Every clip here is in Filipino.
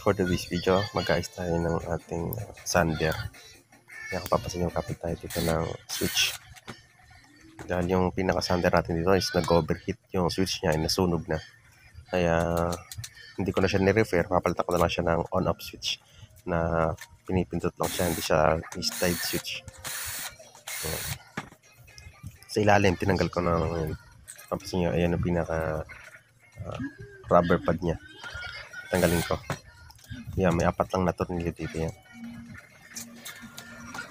for today's video, mag-ayos tayo ng ating sander. Kaya kung papasin yung kapit tayo dito ng switch. Dahil yung pinaka-sander natin dito is nag-overheat yung switch niya ay nasunog na. Kaya hindi ko na siya ni-refer, papalitan ko na lang siya ng on-off switch na pinipindot lang siya, hindi siya slide switch. So, sa ilalim, tinanggal ko na papasin nyo, ayan yung pinaka rubber pad niya. Tanggalin ko. Yan, may 4 lang na tornilyo dito yan.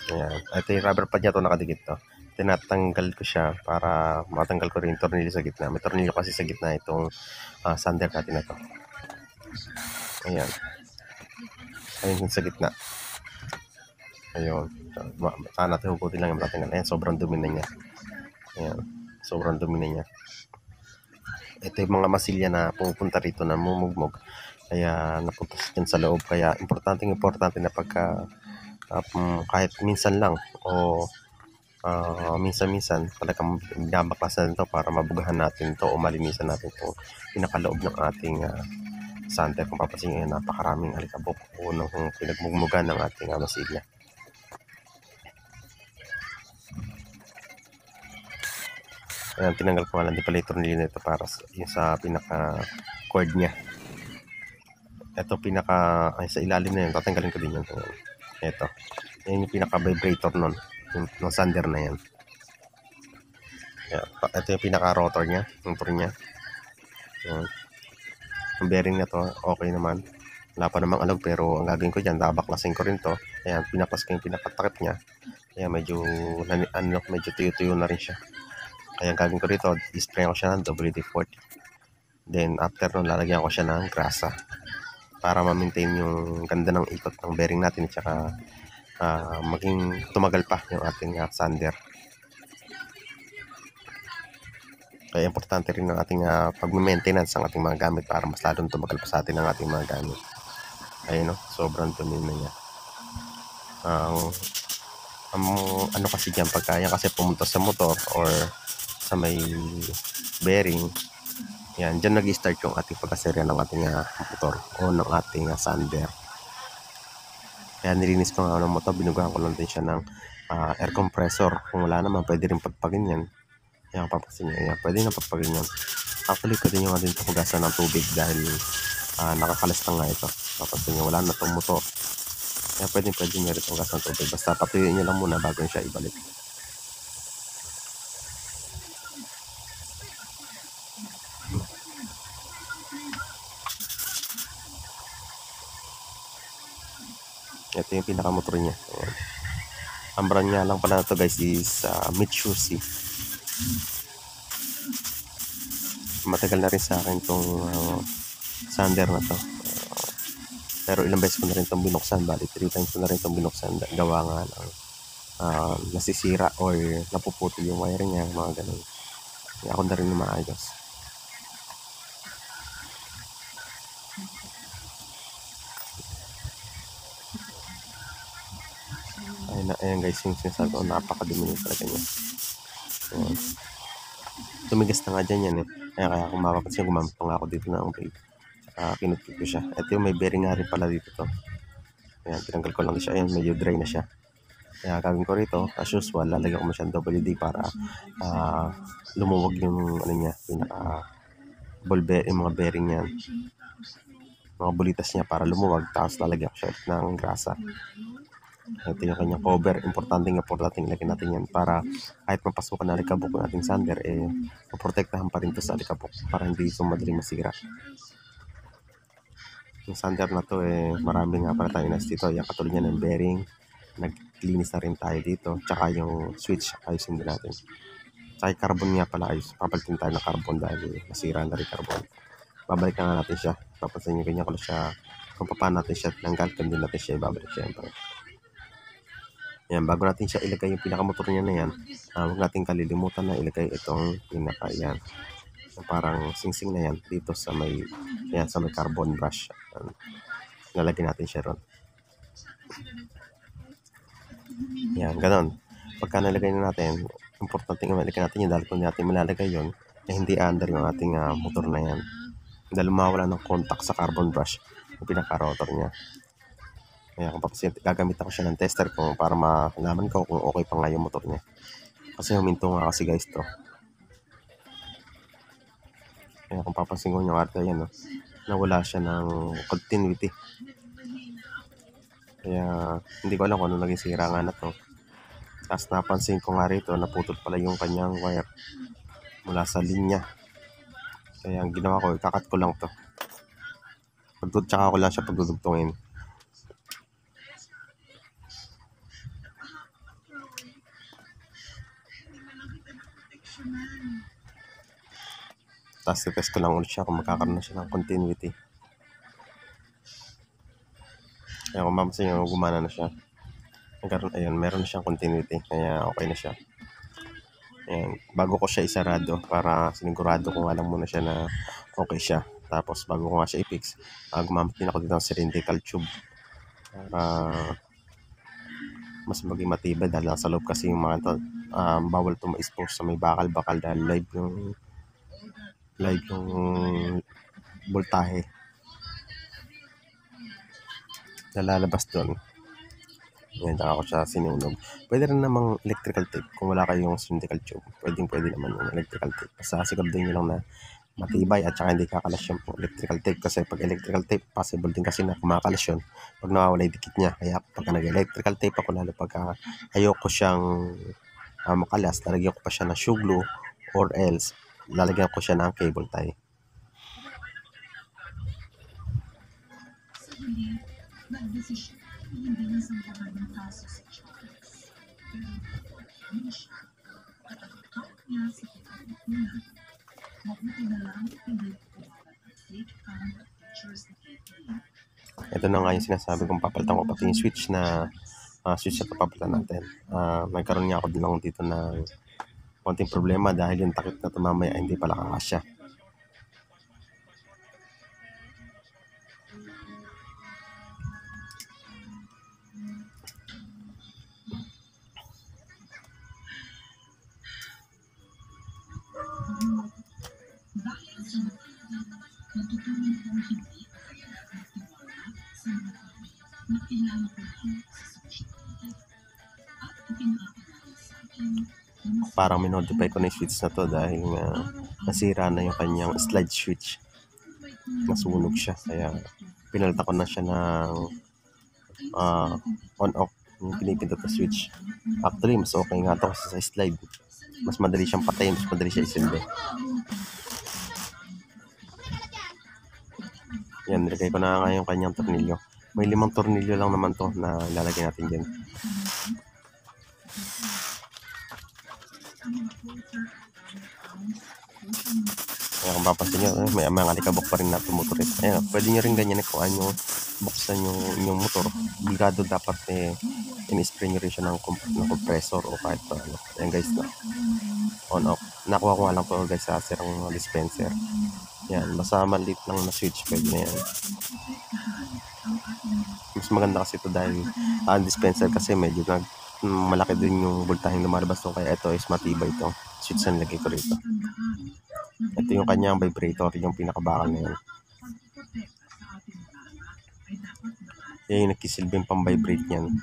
Ayan. Ito yung rubber pad niya, ito nakadikit to. Tinatanggal ko siya para matanggal ko rin yung tornilyo sa gitna. May tornilyo kasi sa gitna itong sander natin na to. Ayan. Ayun sa gitna. Ayun. Saan natin hugutin lang yung natin. Ayan, sobrang dumi na niya. Ayan. Sobrang dumi na niya. Ito yung mga masilya na pumupunta rito na mumugmog. Kaya napunta dyan sa loob. Kaya importante na pagka kahit minsan lang o minsan-minsan talagang binabaklasan ito para mabugahan natin ito o malinisan natin ito pinakaloob ng ating sander. Kung papasin nyo, napakaraming alikabok o nung pinagmugmugan ng ating masilya. Ayan, tinanggal ko nga lang din pala yung tornilyo nito para yung sa pinaka cord niya. Ito ay sa ilalim na yun, tatanggalin ko din yun. Ito, yan yung pinaka vibrator nun, yung sander na yan. Ayan, ito yung pinaka rotor niya, motor niya. Ayan. Yung bearing na to, okay naman. Wala pa namang alog, pero ang gagawin ko dyan, babaklasin ko rin to. Ayan, pinaklas ko yung pinakatakip niya. Ayan, medyo tuyo-tuyo na rin siya. Kaya ang gagawin ko rito, i-spray ko siya ng WD-40. Then after nun, lalagyan ko siya ng grasa para ma-maintain yung ganda ng ikot ng bearing natin at saka maging tumagal pa yung ating sander. Kaya importante rin ng ating pag-maintenance ng ating mga gamit para mas lalong tumagal pa sa atin ang ating mga gamit. Ayun, no? Sobrang dumi na niya. Ano kasi dyan, pagka yan kasi pumunta sa motor or sa may bearing, yan, dyan nag-start yung ating pagkaserya ng ating motor o ng ating sander. Kaya nilinis ko nga ng motor, binugahan ko lang din siya ng air compressor. Kung wala naman, pwede rin pagpagin yan. Yan, papasin nyo, yan, pwede na pagpagin yan. Actually, pwede nyo nga din hugasan ng tubig dahil nakakalas na nga ito. Papasin nyo, wala na itong motor. Kaya pwede nyo rin hugasan ng tubig. Basta patuyuin nyo lang muna bago nyo siya ibalik. Ito yung pinakamotor niya. Ayan. Ang brand niya lang pala na ito guys is Mitsubishi. Matagal na rin sa akin itong sander na to. Pero ilang beses ko na rin itong binuksan. Bali 3 times ko na rin itong binuksan. Gawa nga lang nasisira or napuputol yung wiring niya. Mga ganun. Kaya ako na rin maayos. Ayan guys, yung sinasabi ko, napakadumi na talaga niya. Ayan. Tumigas na nga dyan yan eh. Kaya kung mapapansin, gumamit pa nga ako dito ng brake. Kinutkit ko siya. Ito yung may bearing nga rin pala dito to. Ayan, tinanggal ko lang siya. Ayan, medyo dry na siya. Kaya gagawin ko rito, as usual, lalagyan ko mo siya ng WD para lumuwag yung ano niya, yung mga bearing niya. Mga bulitas niya para lumuwag. Tapos lalagyan ko siya ng grasa. Ito yung kanyang cover. Importante lagyan natin yan para kahit mapasukan na alikabok ng ating sander, maprotektahan pa rin ito sa alikabok para hindi ito madaling masira. Yung sander na to marami nga pala tayo nas dito. Yung katulad niya ng bearing, naglinis na rin tayo dito. Tsaka yung switch, ayusin din natin. Tsaka yung carbon nga pala, papalitin tayo ng carbon dahil masira na rin carbon. Babalik na nga natin siya. Papansin nyo, ganyan ko lang siya. Kung paano natin siya tinanggal, hindi natin siya ibabalik syempre. Yan, bago natin siya ilagay yung pinakamotor niya na yan, huwag natin kalilimutan na ilagay itong pinaka yan. Parang singsing na yan dito sa may carbon brush. Lalagyan natin siya ron. Yan, ganon. Pagka nalagay na natin, importante nga malagay natin yun dahil kung natin malalagay yun, hindi under yung ating motor na yan. Dahil mawala ng contact sa carbon brush, yung pinaka-rotor niya. Kaya kung gagamit ako siya ng tester ko para malaman ko kung okay pa nga yung motor niya. Kasi huminto nga kasi guys to. Kaya kung papansin ko yung arte yan, no, nawala siya ng continuity. Kaya hindi ko alam kung ano naging sira nga na to. Tapos napansin ko nga rito, naputol pala yung kanyang wire mula sa linya. Kaya ang ginawa ko, ikakat ko lang to. Tsaka ko lang siya pagdudugtungin. Tapos test ko lang ulit siya kung magkakaroon na siya ng continuity. Kaya kung mapapansin nyo, gumana na siya. Ayun, meron na siyang continuity. Kaya okay na siya. Ayan, bago ko siya isarado para sinigurado ko nga lang muna siya na okay siya. Tapos bago ko nga siya i-fix, gumamit din ako dito ng cylindrical tube para mas maging matibay dahil sa loob kasi yung mga ito, bawal ito ma-expose sa may bakal-bakal dahil live yung voltahe na lalabas doon. Ngayon ako siya sinunog. Pwede rin namang electrical tape kung wala kayong cylindrical tube. Pwede naman yung electrical tape. Basta siguraduhin nyo lang na matibay at saka hindi kakalas yung electrical tape. Kasi pag electrical tape, possible din kasi na kumakalas yun pag nawawala yung dikit niya. Kaya pag nag-electrical tape ako, lalo pag ayoko siyang makalas, lalagyan ko pa siya ng shoe glue or else lalagyan ko siya ng cable tie. Nagdesisyon hindi na sambahan ng kaso sa Charles. Pero hindi siya at ang account niya sa pagkakuna. Mabuti na lang hindi kumalat ang fake account at pictures na kay. Ito na nga yung sinasabi kong papalitan ko pati yung switch na switch na papalitan natin. Nagkaroon nga ako lang dito ng konting problema dahil yung takip na ito mamaya hindi pala kakasya. Dahil sa natutunan kong hindi nagtiwala sa mga na kailangan ko lang sa social media at ipinapalala sa akin Parang minodify ko na yung switch na to dahil nga nasira na yung kanyang slide switch. Nasunog siya kaya pinalitan ko na siya ng on-off yung pinipindot na switch. Actually, mas okay nga to kasi sa slide. Mas madali siyang patayin, mas madali siya isindi. Yan, nilagay ko na nga yung kanyang tornilyo. May 5 tornilyo lang naman to na ilalagay natin dyan. Kaya kung papansin nyo, may mga alikabok pa rin na tumuturit. Ayan, pwede nyo rin ganyan kung ano buksan yung inyong motor. Obligado dapat in-spray nyo rin siya ng compressor o kahit pa ano. Ayan guys, na on off. Nakuha ko nga lang po guys sa sirang dispenser. Yan, basta maliit lang na switch, pwede na yan. Mas maganda kasi ito dahil ang dispenser kasi medyo malaki din yung voltaheng lumalabas to, kaya ito is matibay itong switch na nilagay ko rito. Ito yung kanyang vibrator, yung pinakabakal na yan. Yan yung nagkisilbing pang-vibrate niyan.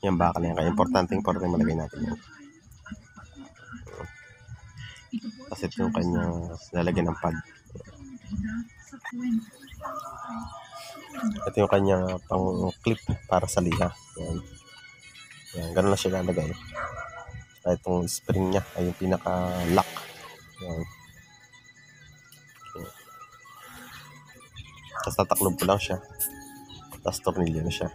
Yung bakal na yan, kaya importante malagay natin yan. Kasi ito yung kanyang lalagyan ng pad. Ito yung kanyang pang-clip para sa liha. Yan. Yan, ganun na siya lalagay. At itong spring niya ay yung pinaka-lock. Yan. Okay. Tapos tataklob ko lang siya. Tapos tornilyo na siya.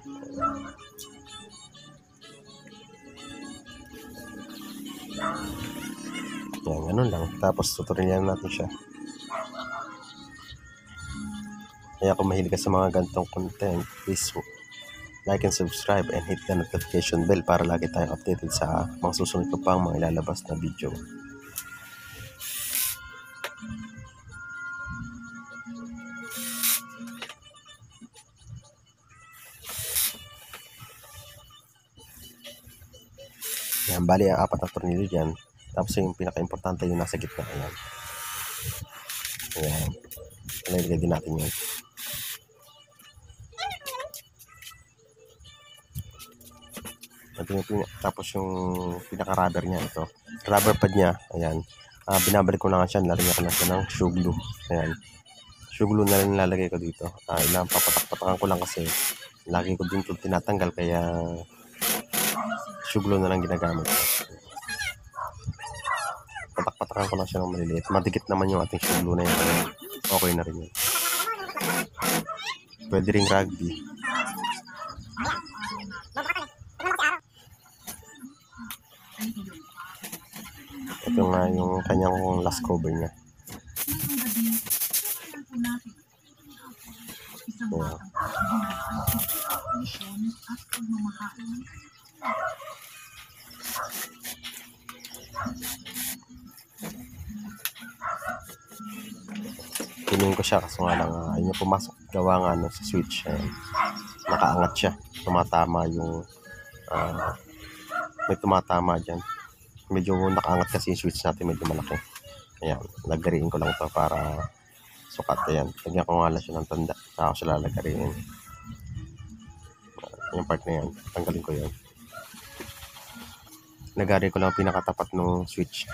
Yan, ganun lang. Tapos tutornilyan natin siya. Kaya kung mahilig ka sa mga ganitong content, please like and subscribe and hit the notification bell para lagi tayong updated sa mga susunod ko pang mga ilalabas na video. Yan, bali ang 4 na tornilyo dyan. Tapos yung pinaka-importante yung nasa gitna. Ayan. Ayan. Nalagay din natin yan. Tapos yung pinaka-rubber niya, ito. Rubber pad niya, ayan. Binabalik ko na nga siya, nalagyan ko na siya ng shoe glue. Ayan. Shoe glue na rin nilalagay ko dito. Ilang papatak-patakan ko lang kasi lagi ko din ito tinatanggal, kaya shoe glue na lang ginagamit ko. Patak-patakan ko lang siya ng maliliit. Madikit naman yung ating shoe glue na yun. Okay na rin yun. Pwede ring rugby. Ito nga yung kanyang last cover niya. Ngayong gabi, isang batang at pagmamahal. Pinuin ko siya kaso nga lang ayun yung pumasok. Gawa nga sa switch. Ayan. Nakaangat siya. Tumatama yung may tumatama dyan. Medyo nakaangat kasi yung switch natin, medyo malaki. Ayan, lagariin ko lang ito para sukat. Ayan, lagyan ko nga lang siya ng tanda, saka ko siya lalagariin. Yung part na yan, tanggalin ko yan. Lagari ko lang pinakatapat ng switch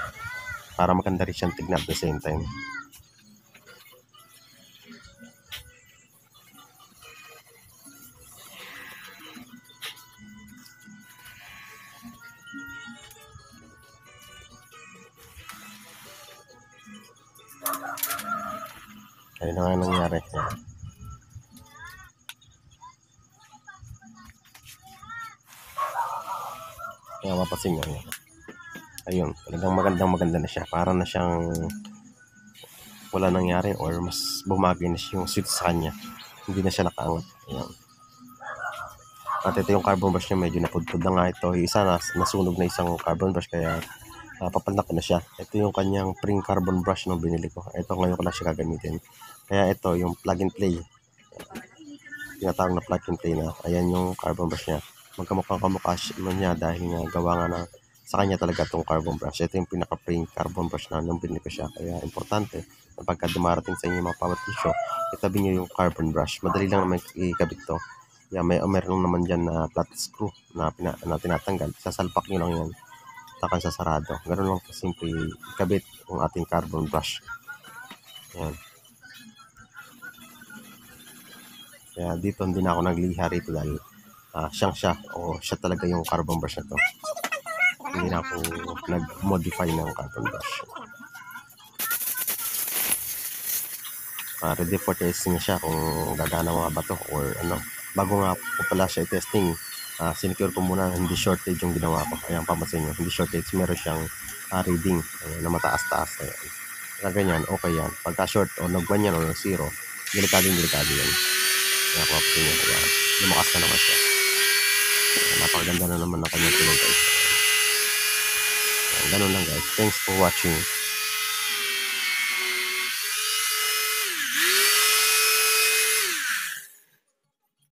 para maganda rin siyang tignan at the same time. Ayun na nga nangyari. Ayan. Kaya mapasin nyo. Ayan. Ayun, talagang maganda na siya. Para na siyang wala nangyari or mas bumagay na yung switch sa kanya. Hindi na siya nakaangat. Ayan. At ito yung carbon brush niya, medyo napudpud na nga ito. Isa nasunog na isang carbon brush, kaya papanak ko na siya. Ito yung kanyang spring carbon brush nung binili ko. Ito ngayon ko na siya gagamitin. Kaya ito yung plug and play. Tinatawag na plug and play na. Ayan yung carbon brush niya. Magkamukha niya dahil nga gawa nga na sa kanya talaga itong carbon brush. Ito yung pinaka-spring carbon brush na nung binili ko siya. Kaya importante na pagka dumarating sa inyo mga power tissue, itabi nyo yung carbon brush. Madali lang naman ikabit to. Yeah, meron naman dyan na flat screw na tinatanggal. Sasalpak nyo lang yan. Takan sa sarado. Ganun lang simple ikabit yung ating carbon brush. Yan. Kaya dito hindi na ako nagliha rito dahil siya siya talaga yung carbon brush na to. Hindi na ako nag-modify ng carbon brush. Ready for testing siya kung gagana mga bato or ano. Bago nga po pala siya i-testing, sinecure ko muna hindi shortage yung ginawa ko. Ayan, papansin nyo, hindi shortage, meron siyang reading na mataas-taas. Ayan. Kaya ganyan, okay yan. Pagka short o nag-1 yan o nag-0, delikado yan. Kaya papansin nyo, kaya lumakas na naman siya. Napakaganda na naman ng kanyang tunog guys. Ganun lang guys. Thanks for watching.